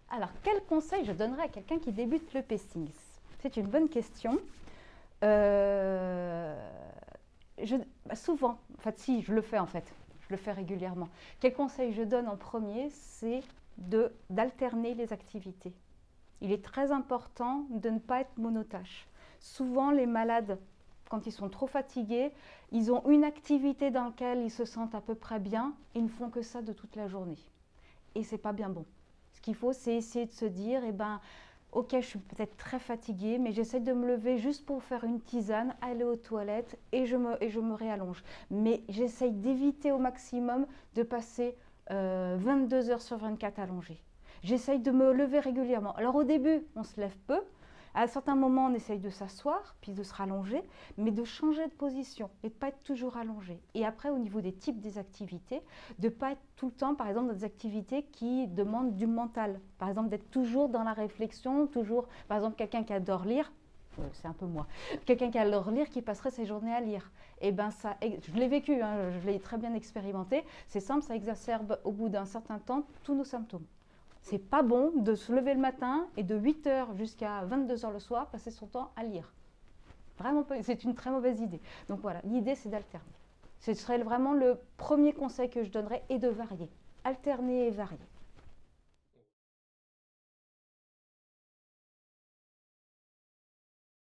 Alors, quel conseil je donnerais à quelqu'un qui débute le pacing? C'est une bonne question. Souvent, en fait, si, je le fais en fait, je le fais régulièrement. Quel conseil je donne en premier? C'est d'alterner les activités. Il est très important de ne pas être monotâche. Souvent, les malades, quand ils sont trop fatigués, ils ont une activité dans laquelle ils se sentent à peu près bien et ils ne font que ça de toute la journée. Et c'est pas bien bon. Ce qu'il faut, c'est essayer de se dire, eh ben, ok, je suis peut-être très fatiguée, mais j'essaie de me lever juste pour faire une tisane, aller aux toilettes et je me réallonge. Mais j'essaie d'éviter au maximum de passer 22 heures sur 24 allongée. J'essaye de me lever régulièrement. Alors au début, on se lève peu. À certains moments, on essaye de s'asseoir, puis de se rallonger, mais de changer de position et de ne pas être toujours allongé. Et après, au niveau des types des activités, de ne pas être tout le temps, par exemple, dans des activités qui demandent du mental. Par exemple, d'être toujours dans la réflexion, toujours, par exemple, quelqu'un qui adore lire, c'est un peu moi, quelqu'un qui adore lire, qui passerait ses journées à lire. Et ben ça, je l'ai vécu, hein, je l'ai très bien expérimenté. C'est simple, ça exacerbe au bout d'un certain temps tous nos symptômes. C'est pas bon de se lever le matin et de 8 heures jusqu'à 22 heures le soir, passer son temps à lire. Vraiment, c'est une très mauvaise idée. Donc voilà, l'idée c'est d'alterner. Ce serait vraiment le premier conseil que je donnerais et de varier. Alterner et varier.